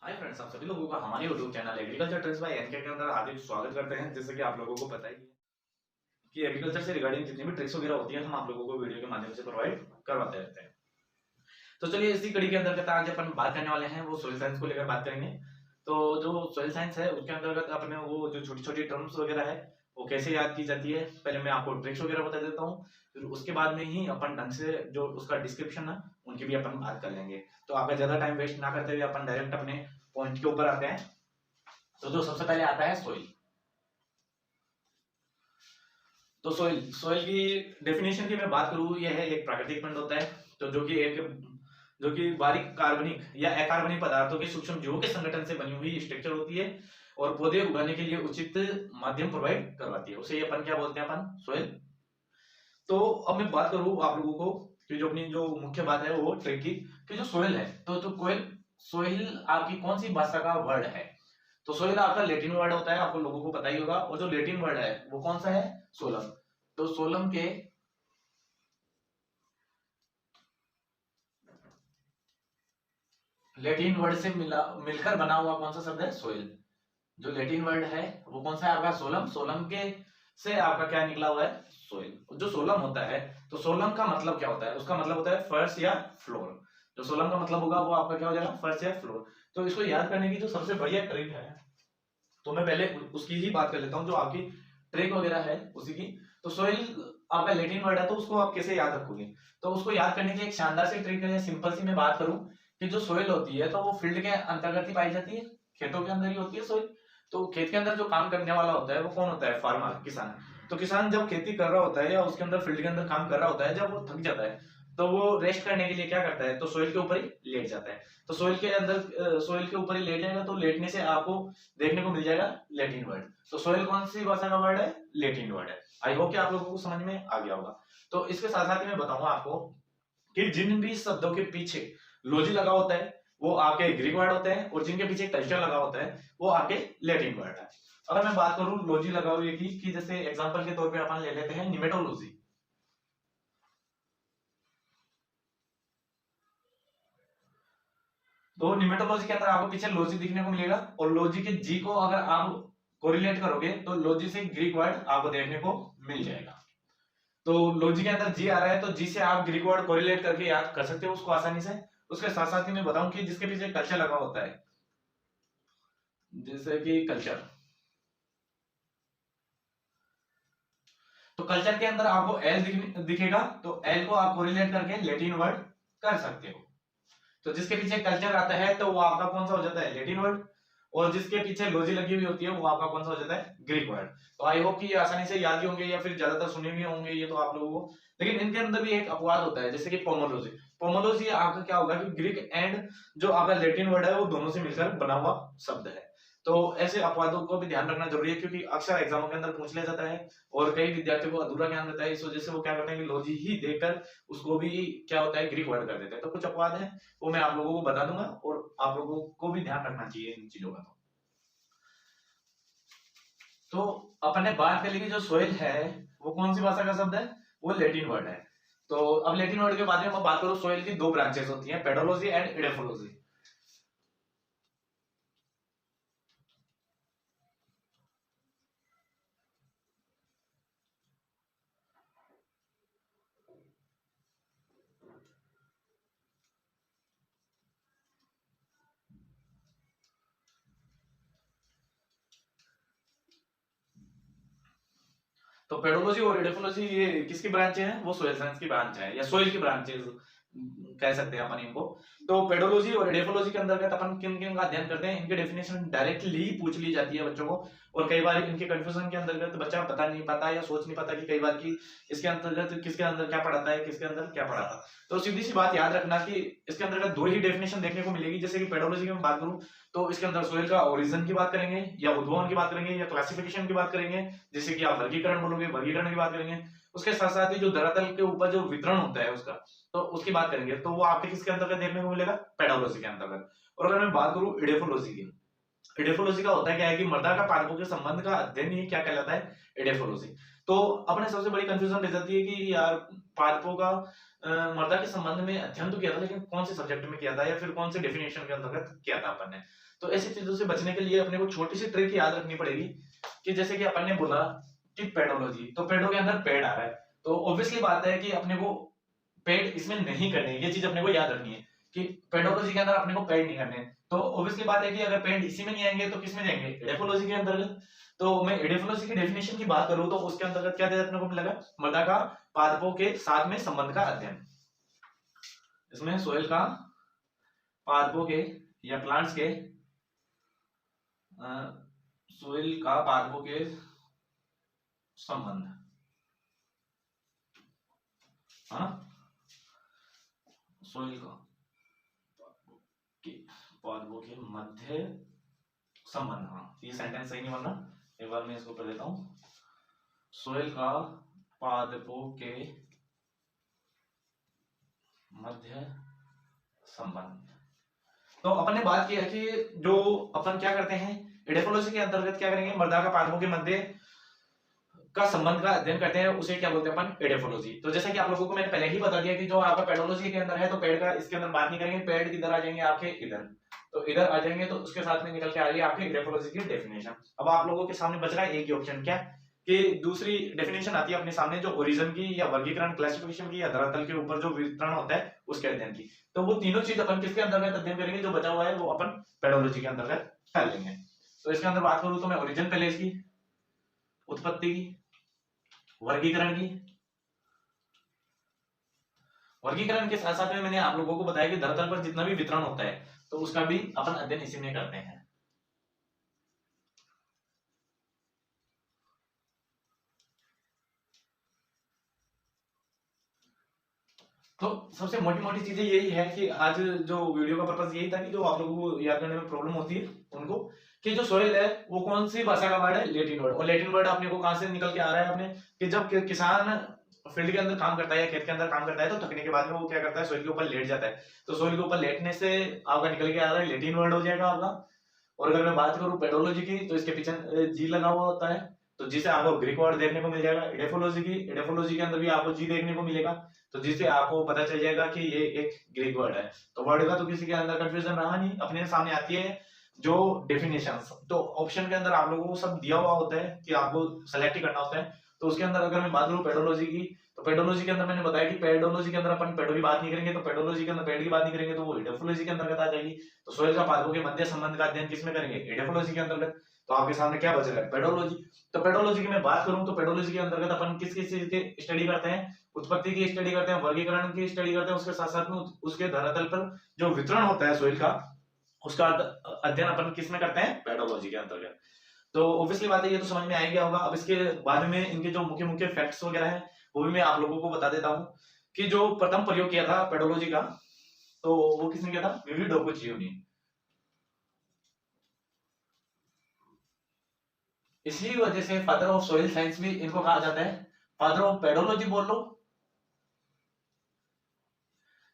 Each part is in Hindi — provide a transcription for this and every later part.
हाय फ्रेंड्स, आप सभी लोगों का हमारे YouTube channel agriculture tricks by NK के अंदर हार्दिक स्वागत करते हैं। जैसे कि आप लोगों को पता ही है कि एग्रीकल्चर से रिगार्डिंग जितनी भी ट्रिक्स वगैरह होती है हम आप लोगों को वीडियो के माध्यम से प्रोवाइड करवाते रहते हैं। तो चलिए इसी कड़ी के अंतर्गत आज अपन बात करने वाले हैं वो सोइल साइंस को लेकर बात करेंगे। तो जो सोइल साइंस है उसके अंतर्गत अपने वो जो छोटी छोटी टर्म्स वगैरह है वो कैसे याद की जाती है, पहले मैं आपको ट्रिक्स वगैरह बता देता हूँ, फिर उसके बाद में ही अपन ढंग से जो उसका डिस्क्रिप्शन है उनकी भी अपन बात कर लेंगे। तो आपका ज्यादा टाइम वेस्ट ना करते हुए अपन डायरेक्ट अपने पॉइंट के ऊपर आते हैं। तो जो सबसे पहले आता है सोइल। तो सोइल सोइल की डेफिनेशन की मैं बात करूं, यह है एक प्राकृतिक पिंड होता है तो जो कि बारीक कार्बनिक या अकार्बनिक पदार्थों के सूक्ष्म जीवों के संगठन से बनी हुई स्ट्रक्चर होती है और पौधे उगाने के लिए उचित माध्यम प्रोवाइड करवाती है। उसे अपन क्या बोलते हैं, अपन सोइल। तो अब मैं बात करूं आप लोगों को कि जो अपनी जो मुख्य बात है वो ट्रिक की कि जो सोइल है तो कोयल सोइल आपकी कौन सी भाषा का वर्ड है। तो सोइल आपका लेटिन वर्ड होता है, आपको लोगों को पता ही होगा, और जो लेटिन वर्ड है वो कौन सा है, सोलम। तो सोलम के लेटिन वर्ड से मिलकर बना हुआ कौन सा शब्द है, सोइल। जो लेटिन वर्ड है वो कौन सा है आपका, सोलम। सोलम के से आपका क्या निकला हुआ है, सोइल। जो सोलम होता है तो सोलम का मतलब क्या होता है, उसका मतलब होता है फर्श या फ्लोर। जो सोलम का मतलब होगा वो आपका क्या हो जाएगा, फर्श या फ्लोर। तो इसको याद करने की जो सबसे बढ़िया ट्रिक है तो मैं पहले उसकी ही बात कर लेता हूँ, जो आपकी ट्रिक वगैरह है उसी की। तो सोइल आपका लेटिन वर्ड है तो उसको आप कैसे याद रखोगे। तो उसको याद करने की एक शानदार सी ट्रिक है, सिंपल सी मैं बात करूं कि जो सोइल होती है तो वो फील्ड के अंतर्गत ही पाई जाती है, खेतों के अंदर ही होती है सोइल। तो खेत के अंदर जो काम करने वाला होता है वो कौन होता है, फार्मर, किसान। तो किसान जब खेती कर रहा होता है या उसके अंदर फील्ड के अंदर काम कर रहा होता है, जब वो थक जाता है तो वो रेस्ट करने के लिए क्या करता है, तो सोइल के ऊपर ही लेट जाता है। तो सोइल के अंदर सोइल के ऊपर ही लेट जाएगा तो लेटने से आपको देखने को मिल जाएगा लेटिन वर्ड। तो सोइल कौन सी भाषा का वर्ड है, लेटिन वर्ड है। आई होप कि आप लोगों को समझ में आ गया होगा। तो इसके साथ साथ मैं बताऊंगा आपको कि जिन भी शब्दों के पीछे लॉजी लगा होता है वो आपके ग्रीक वर्ड होते हैं, और जिनके पीछे कल्चर लगा होता है वो आपके लेटिन वर्ड है। अगर मैं बात करूं लॉजी लगा हुए की, कि जैसे एग्जांपल के तौर पे अपन ले लेते हैं निमेटोलॉजी। तो निमेटोलॉजी के अंदर आपको पीछे लॉजी दिखने को मिलेगा, और लॉजी के जी को अगर आप कोरिलेट करोगे तो लॉजी से ग्रीक वर्ड आपको देखने को मिल जाएगा। तो लॉजी के अंदर जी आ रहा है तो जी से आप ग्रीक वर्ड कोरिलेट करके याद कर सकते हो उसको आसानी से। उसके साथ साथ ही मैं बताऊं कि जिसके पीछे कल्चर लगा होता है, जैसे कि कल्चर, तो कल्चर के अंदर आपको एल दिखेगा तो एल को आप कोरिलेट करके लेटिन वर्ड कर सकते हो। तो जिसके पीछे कल्चर आता है तो वो आपका कौन सा हो जाता है, लेटिन वर्ड। और जिसके पीछे लॉजी लगी हुई होती है वो आपका कौन सा हो जाता है, ग्रीक वर्ड। तो आई होप कि ये आसानी से याद ही होंगे या फिर ज्यादातर सुने भी होंगे ये तो आप लोगों को। लेकिन इनके अंदर भी एक अपवाद होता है, जैसे कि पोमोलॉजी। पोमोलॉजी आपका क्या होगा कि ग्रीक एंड जो आपका लेटिन वर्ड है वो दोनों से मिलकर बना हुआ शब्द है। तो ऐसे अपवादों को भी ध्यान रखना जरूरी है, क्योंकि अक्सर एग्जामों के अंदर पूछ लिया जाता है और कई विद्यार्थियों को अधूरा ज्ञान रहता है, इस वजह से वो क्या करते हैं कि लॉजी ही देखकर उसको भी क्या होता है, ग्रीक वर्ड कर देते हैं। तो कुछ अपवाद है वो मैं आप लोगों को बता दूंगा और आप लोगों को भी ध्यान रखना चाहिए इन चीजों का। तो अपन ने बात कर ली कि जो सोइल है वो कौन सी भाषा का शब्द है, वो लेटिन वर्ड है। तो अब लेटिन वर्ड के बाद में मैं बात करूं, सोइल की दो ब्रांचेस होती हैं, पेडोलॉजी एंड एडेफोलॉजी। तो पेडोलॉजी और एडेफोलॉजी ये किसकी ब्रांच है, वो सोइल साइंस की ब्रांच है या सोइल की ब्रांचेस कह सकते हैं अपन इनको। तो पेडोलॉजी और एडेफोलॉजी के अंतर्गत अपन किन किन का अध्ययन करते हैं, इनके डेफिनेशन डायरेक्टली पूछ ली जाती है बच्चों को। और कई बार इनके कंफ्यूजन के अंतर्गत बच्चा बता नहीं पाता या सोच नहीं पाता कि कई बार की इसके अंतर्गत किसके अंदर क्या पढ़ाता है, किसके अंदर क्या पढ़ाता। तो सीधी सी बात याद रखना कि इसके अंतर्गत दो ही डेफिनेशन देखने को मिलेगी। जैसे कि पेडोलॉजी की मैं बात करूं तो इसके अंदर सोइल का ओरिजिन की बात करेंगे या उद्भवन की बात करेंगे या क्लासिफिकेशन की बात करेंगे, जैसे कि आप वर्गीकरण बोलोगे वर्गीकरण की बात करेंगे। उसके साथ साथ ही जो धरातल के ऊपर जो वितरण होता है उसका, तो उसकी बात करेंगे। तो वो आपके किसके अंतर्गत देखने को मिलेगा, पेडोलॉजी के अंतर्गत। और अगर मैं बात करूं इडेफोलॉजी की, एडेफोलॉजी का होता है क्या है कि मृदा का पादपों के संबंध का अध्ययन ही क्या कहलाता है, एडेफोलॉजी। तो अपने सबसे बड़ी कंफ्यूजन रह जाती है कि यार पादपों का मृदा के संबंध में अध्ययन तो किया था, लेकिन कौन से सब्जेक्ट में किया था या फिर कौन से डेफिनेशन के अंतर्गत किया था अपन ने। तो ऐसी चीजों से बचने के लिए अपने को छोटी सी ट्रिक याद रखनी पड़ेगी कि जैसे कि अपन ने बोला कि पेडोलॉजी, तो पेडो के अंदर पेड़ आ रहा है, तो ऑब्वियसली बात है कि अपने को पेड़ इसमें नहीं करने, ये चीज अपने को याद रखनी है कि पेडोलॉजी के अंदर अपने को पेड़ नहीं करने। तो ऑब्वियसली बात है कि अगर पेड़ इसी में नहीं आएंगे तो किस में जाएंगे, एडेफोलॉजी के अंतर्गत। तो मैं एडेफोलॉजी की डेफिनेशन की बात करूं तो उसके अंतर्गत क्या अपने को मिलेगा, मृदा का पादपों के साथ में संबंध का अध्ययन। इसमें सोइल का पादपों के या प्लांट्स के सोइल का पादपों के संबंध, हाँ सोइल का पादपों के मध्य संबंध। हाँ ये सेंटेंस सही नहीं बन रहा, एक बार मैं इसको पढ़ देता हूं। सोइल का पादपों के मध्य संबंध। तो अपन ने बात की है कि जो अपन क्या करते हैं एडेफोलॉजी के अंतर्गत क्या करेंगे, मृदा का पादपों के मध्य का संबंध का अध्ययन करते हैं, उसे क्या बोलते हैं अपन, एडेफोलॉजी। तो जैसे कि आप लोगों को मैंने पहले ही बता दिया कि जो आपका पेडोलॉजी के अंदर है तो पेड़ का इसके अंदर बात नहीं करेंगे, पेड़ किधर आ जाएंगे आपके इधर, तो इधर आ जाएंगे तो उसके साथ में निकल के आ रही है आपके एडेफोलॉजी की डेफिनेशन। अब आप लोगों के सामने बच रहा है एक ही ऑप्शन, क्या कि दूसरी डेफिनेशन आती है अपने सामने जो ओरिजिन की या वर्गीकरण क्लासिफिकेशन की या धरातल के ऊपर जो वितरण होता है उसके अध्ययन की। तो वो तीनों चीज अपन किसके अंतर्गत अध्ययन करेंगे, जो बचा हुआ है वो अपन पेडोलॉजी के अंतर्गत कर लेंगे। तो इसके अंदर बात करूं तो मैं ओरिजिन पहले इसकी, उत्पत्ति की, वर्गीकरण की, वर्गीकरण के साथ साथ में मैंने आप लोगों को बताया कि धरातल पर जितना भी वितरण होता है तो उसका भी अपन अध्ययन इसी में करते हैं। तो सबसे मोटी मोटी चीजें यही है कि आज जो वीडियो का पर्पस यही था कि जो आप लोगों को याद करने में प्रॉब्लम होती है उनको, कि जो सोइल है वो कौन सी भाषा का वर्ड है, लैटिन वर्ड। और लैटिन वर्ड अपने को कहां से निकल के आ रहा है अपने, कि जब किसान फील्ड के अंदर काम करता है या खेत के अंदर काम करता है तो थकने के बाद में वो क्या करता है, सोइल के ऊपर लेट जाता है। तो सोइल के ऊपर लेटने से आपका निकल के आ रहा है लैटिन वर्ड हो जाएगा आपका। और अगर मैं बात करूं पेडोलॉजी की तो इसके पीछे जी लगा हुआ होता है, तो जिसे आपको ग्रीक वर्ड देखने को मिल जाएगा। एडेफोलॉजी की, एडेफोलॉजी के अंदर भी आपको जी देखने को मिलेगा, तो जिससे आपको पता चल जाएगा कि ये एक ग्रीक वर्ड है। तो वर्ड का तो किसी के अंदर कंफ्यूजन रहा नहीं, अपने सामने आती है जो डेफिनेशंस। तो ऑप्शन के अंदर आप लोगों को सब दिया हुआ होता है कि आपको सेलेक्ट ही करना होता है। तो उसके अंदर अगर मैं बात करूं पेडोलॉजी की, तो पेडोलॉजी के अंदर मैंने बताया कि पेडोलॉजी के अंदर अपन पेडो की बात नहीं करेंगे, तो पेडोलॉजी के अंदर पेड़ की बात नहीं करेंगे तो वो एडेफोलॉजी के अंतर्गत आ जाएगी। तो सोइल का पादपों के मध्य संबंध का अध्ययन किसमें करेंगे, एडेफोलॉजी के अंतर्गत। तो आपके सामने क्या बच रहा है, पेडोलॉजी। तो पेडोलॉजी की मैं बात करूं तो पेडोलॉजी के अंतर्गत अपन किस किस चीज की स्टडी करते हैं, उत्पत्ति की स्टडी करते हैं, वर्गीकरण की स्टडी करते हैं, उसके साथ साथ में उसके धरातल पर जो वितरण होता है सोइल का उसका अध्ययन अपन किस में करते हैं, पेडोलॉजी के अंतर्गत। तो ऑब्वियसली बात है ये तो समझ में आ गया होगा। अब इसके बाद में इनके जो मुख्य मुख्य फैक्ट्स वगैरह हैं वो भी मैं आप लोगों को बता देता हूं कि जो प्रथम प्रयोग किया था पेडोलॉजी का तो वो किसने किया था, विवी डोकोचियो ने। इसी वजह से फादर ऑफ सॉइल साइंस भी इनको कहा जाता है, फादर ऑफ पेडोलॉजी बोल लो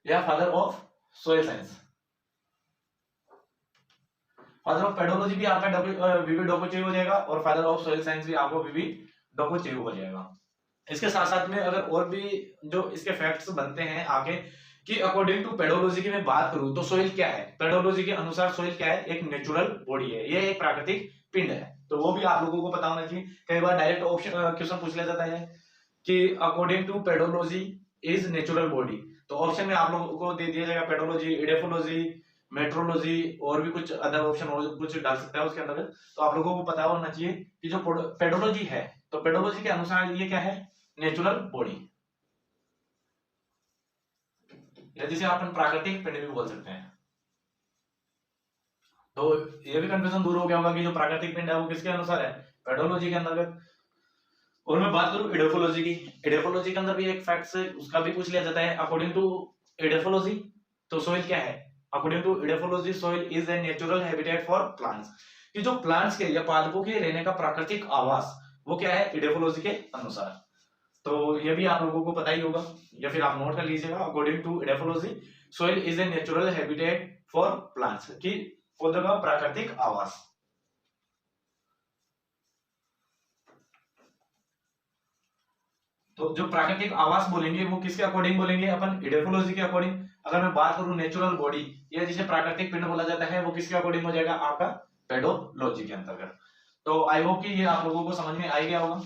या father of soil science. Father of pedology भी आपका विवी डोकोचियो हो जाएगा और फादर ऑफ सॉइल साइंस भी आपको विवी डोकोचियो हो जाएगा। इसके साथ साथ में अगर और भी जो इसके फैक्ट्स बनते हैं आगे कि अकॉर्डिंग टू पेडोलॉजी की मैं बात करूं तो सोइल क्या है, पेडोलॉजी के अनुसार सोइल क्या है, एक नेचुरल बॉडी है, ये एक प्राकृतिक पिंड है। तो वो भी आप लोगों को पता होना चाहिए। कई बार डायरेक्ट ऑप्शन क्वेश्चन पूछ लिया जाता है कि according to pedology is natural body, तो ऑप्शन में आप लोगों को दे दिया जाएगा पेडोलॉजी, एडेफोलॉजी, मेट्रोलॉजी और भी कुछ अदर ऑप्शन कुछ डाल सकता है उसके अंदर। तो आप लोगों को पता होना चाहिए कि जो पेडोलॉजी है तो पेडोलॉजी के अनुसार ये क्या है, नेचुरल बॉडी, या जिसे अपन प्राकृतिक पिंड भी बोल सकते हैं। तो ये भी कंफ्यूजन दूर हो गया होगा कि जो प्राकृतिक पिंड है वो किसके अनुसार है, पेडोलॉजी के अंतर्गत। और मैं बात करूं एडेफोलॉजी की, एडेफोलॉजी के अंदर भी एक फैक्ट है उसका भी पूछ लिया जाता है। अकॉर्डिंग टू एडेफोलॉजी तो सोइल क्या है, according to edaphology soil is a natural habitat for plants, कि जो प्लांट्स के या पादपों के रहने का प्राकृतिक आवास वो क्या है, एडेफोलॉजी के अनुसार। तो ये भी आप लोगों को पता ही होगा या फिर आप नोट कर लीजिएगा। According to edaphology soil is a natural habitat for plants, कि पौधों का प्राकृतिक आवास। तो जो प्राकृतिक आवास बोलेंगे वो किसके अकॉर्डिंग बोलेंगे अपन, इडेफोलॉजी के अकॉर्डिंग। अगर मैं बात करूं नेचुरल बॉडी या जिसे प्राकृतिक पिंड बोला जाता है, वो किसके अकॉर्डिंग हो जाएगा, आपका पेडोलॉजी के अंतर्गत। तो आई होप कि ये आप लोगों को समझ में आ गया होगा।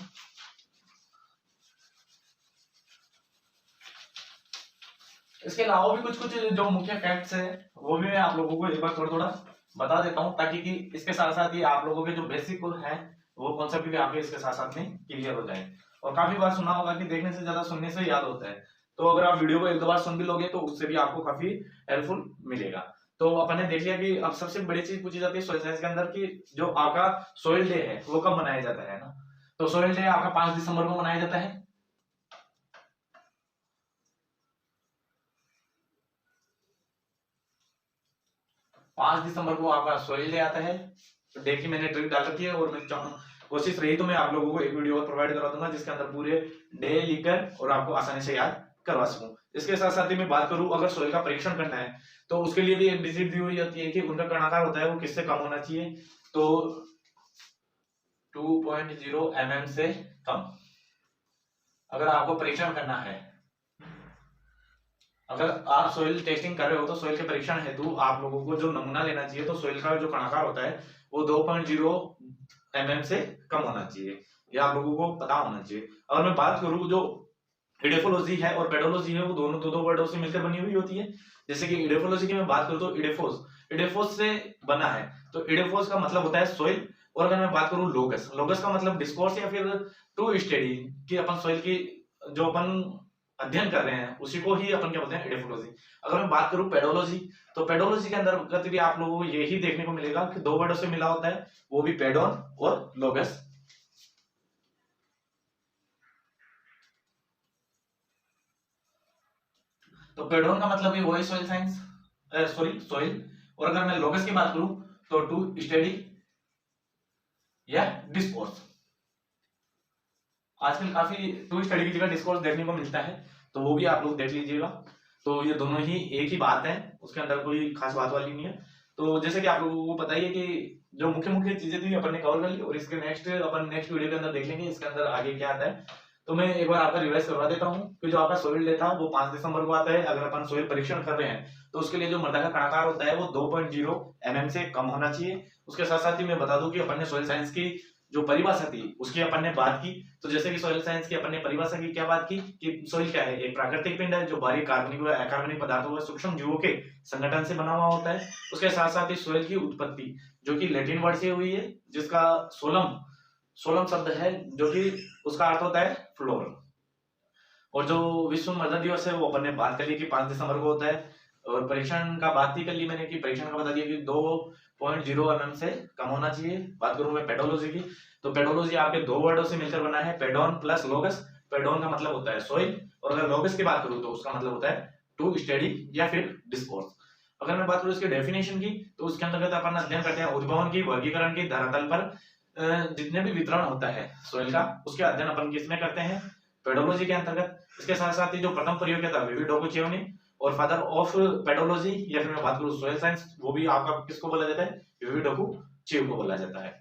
इसके अलावा भी कुछ कुछ जो मुख्य फैक्ट्स है वो भी मैं आप लोगों को एक बार थोड़ा थोड़ा बता देता हूं, ताकि कि इसके साथ साथ ही आप लोगों के जो बेसिक है वो कॉन्सेप्ट भी आपके इसके साथ साथ में क्लियर हो जाए। और काफी बार सुना होगा कि देखने से ज्यादा सुनने से याद होता है, तो अगर आप वीडियो को एक दो बार सुन भी लोगे तो उससे भी आपको काफी हेल्पफुल मिलेगा। तो अपन ने देख लिया कि अब सबसे बड़ी चीज पूछी जाती है सोइल साइंस के अंदर कि जो आपका सोइल डे है वो कब मनाया जाता है ना। तो सोइल डे आपका 5 दिसंबर को मनाया जाता है। 5 दिसंबर को आपका सोइल डे आता है। तो डे की मैंने ट्रिक डाल रखी है और मैं कोशिश रही तो मैं आप लोगों को एक वीडियो और प्रोवाइड करा दूंगा जिसके अंदर पूरे डे लिखकर और आपको आसानी से याद करवा सकूं। इसके साथ साथ ही मैं बात करूं अगर सोइल का परीक्षण करना है तो उसके लिए भी एक डिजिट दी हुई होती है कि उनका कणाकार होता है वो किससे कम होना चाहिए, तो 2.0 mm से कम अगर आपको परीक्षण करना है। अगर आप सोइल टेस्टिंग कर रहे हो तो सोइल के परीक्षण हेतु आप लोगों को जो नमूना लेना चाहिए तो सोइल का जो कणाकार होता है वो 2.0 mm से कम होना चाहिए, ये आप लोगों को पता होना चाहिए। अगर मैं बात करूं जो इडेफोलॉजी है और पेडोलॉजी है वो दोनों दो वर्डों से मिलकर बनी हुई होती है। जैसे कि इडेफोलॉजी की मैं बात करूं तो इडेफोस से बना है, तो इडेफोस का मतलब होता है सोइल। और अगर मैं बात करूं लोगस का मतलब डिस्कोर्स या फिर टू स्टडी कि अपन सोइल की जो अपन अध्ययन कर रहे हैं उसी को ही अपन क्या बोलते हैं, इडेफोलॉजी। अगर मैं बात करूं पेडोलॉजी तो पेडोलॉजी के अंदर भी आप लोगों को यही देखने को मिलेगा कि दो वर्डों से मिला होता है, वो भी पेडोन और लोगस। तो पेडोन का मतलब वही सोइल साइंस, सॉरी सोइल। और अगर मैं लोगस की बात करूं तो टू स्टडी या डिस्कोर्स। आजकल काफी टू स्टडी की जगह डिस्कोर्स देखने को मिलता है, तो वो भी आप लोग देख लीजिएगा। तो ये दोनों ही एक ही बात है, उसके अंदर कोई खास बात वाली नहीं है। तो जैसे कि आप लोगों को पता ही है कि जो मुख्य मुख्य चीजें थी अपन ने कवर कर ली और इसके अपन नेक्स्ट वीडियो के अंदर देख लेंगे इसके अंदर आगे क्या आता है। तो मैं एक बार आपका रिवाइज करवा देता हूँ कि जो आपका सोइल डे था वो 5 दिसंबर को आता है। अगर अपन सोइल परीक्षण कर रहे हैं तो उसके लिए जो मृदा का कणाकार होता है वो 2.0 mm से कम होना चाहिए। उसके साथ साथ ही मैं बता दूं कि अपन ने सोइल साइंस की जो परिभाषा थी उसकी अपन ने बात की। तो जैसे कि सोइल साइंस की अपन ने परिभाषा की क्या बात की कि सोइल क्या है, एक प्राकृतिक पिंड है जो बारीक कार्बनिक व अकार्बनिक पदार्थों व सूक्ष्म जीवों के संगठन से बना हुआ होता है। उसके साथ साथ ही सोइल की उत्पत्ति जो कि लैटिन वर्ड से हुई है जिसका सोलम शब्द है जो कि उसका अर्थ होता है फ्लोर। और जो विश्व मृदा दिवस है वो अपन ने बात कर ली कि 5 दिसंबर को होता है। और परीक्षण का बात ही कर ली मैंने कि परीक्षण का बता दिया कि 2.0 mm से कम होना चाहिए। बात करूं मैं पेडोलॉजी की तो पेडोलॉजी आपके दो वर्डों से मिलकर बना है, पेडोन प्लस लोगस। पेडोन का मतलब होता है सोइल और अगर लोगस की बात करूं तो उसका मतलब होता है टू स्टडी या फिर डिस्कोर्स। अगर मैं बात करूं इसकी डेफिनेशन की तो उसके अंतर्गत अपन अध्ययन करते हैं उद्भवन की, वर्गीकरण की, धरातल पर जितने भी वितरण होता है सोइल का उसके अध्ययन अपन किसमें करते हैं, पेडोलॉजी के अंतर्गत। इसके साथ साथ ही जो प्रथम प्रयोग किया था विवी डोकुचियोव ने और फादर ऑफ पेडोलॉजी या फिर मैं बात करूं सोइल साइंस वो भी आपका किसको बोला जाता है, विवी डोकुचियोव को बोला जाता है।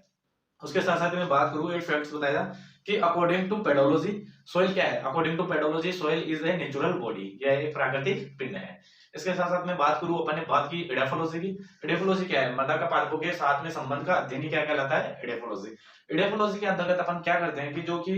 उसके साथ साथ मैं बात करूं एक फैक्ट्स बताया कि अकॉर्डिंग टू पेडोलॉजी सोइल क्या है, according to pedology soil is a natural body, यह एक प्राकृतिक पिंड है। इसके साथ साथ मैं बात करूं अपन ने बात की इडेफोलॉजी की। इडेफोलॉजी क्या है, मृदा का पादपों के साथ में संबंध का अध्ययन क्या कहलाता है, इडेफोलॉजी। इडेफोलॉजी के अंतर्गत अपन क्या करते हैं कि जो कि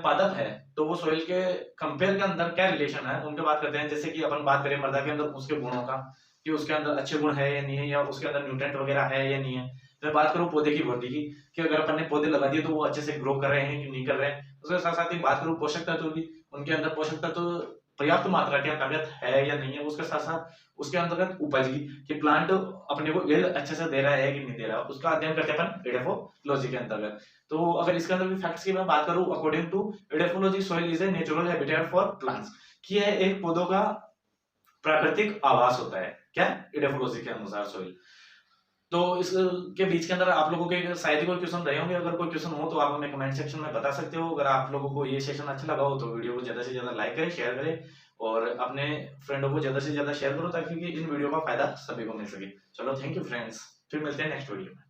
पादप है तो वो सोइल के कंपेयर के अंदर क्या रिलेशन है उनके बात करते हैं। जैसे कि अपन बात करें मृदा के अंदर उसके गुणों का कि उसके अंदर अच्छे गुण है या नहीं है, या उसके अंदर न्यूट्रेंट वगैरह है या नहीं है। मैं बात करूं पौधे की वृद्धि की कि अगर अपन ने पौधे लगा दिए तो वो अच्छे से ग्रो कर रहे हैं कि नहीं कर रहे हैं। उसके साथ साथ ही बात करूं पोषक तत्व की, उनके अंदर पोषक तत्व पर्याप्त मात्रा के अंतर्गत है या नहीं है। उसके साथ साथ उसके अंतर्गत उपज की कि प्लांट अपने को यील्ड अच्छे से दे रहा है कि नहीं दे रहा, उसका अध्ययन करते हैं अपन इडेफोलॉजी के अंतर्गत। तो अगर इसके अंदर भी फैक्ट्स की मैं बात करूं according to edaphology soil is a natural habitat for plants कि यह एक पौधों का प्राकृतिक आवास होता है, क्या इडेफोलॉजी के अनुसार सोइल। तो इसके बीच के अंदर आप लोगों के शायद ही कोई क्वेश्चन रहे होंगे, अगर कोई क्वेश्चन हो तो आप हमें कमेंट सेक्शन में बता सकते हो। अगर आप लोगों को ये सेशन अच्छा लगा हो तो वीडियो को ज्यादा से ज्यादा लाइक करें, शेयर करें और अपने फ्रेंडों को ज्यादा से ज्यादा शेयर करो ताकि इन वीडियो का फायदा सभी को मिल सके। चलो थैंक यू फ्रेंड्स, फिर मिलते हैं नेक्स्ट वीडियो में।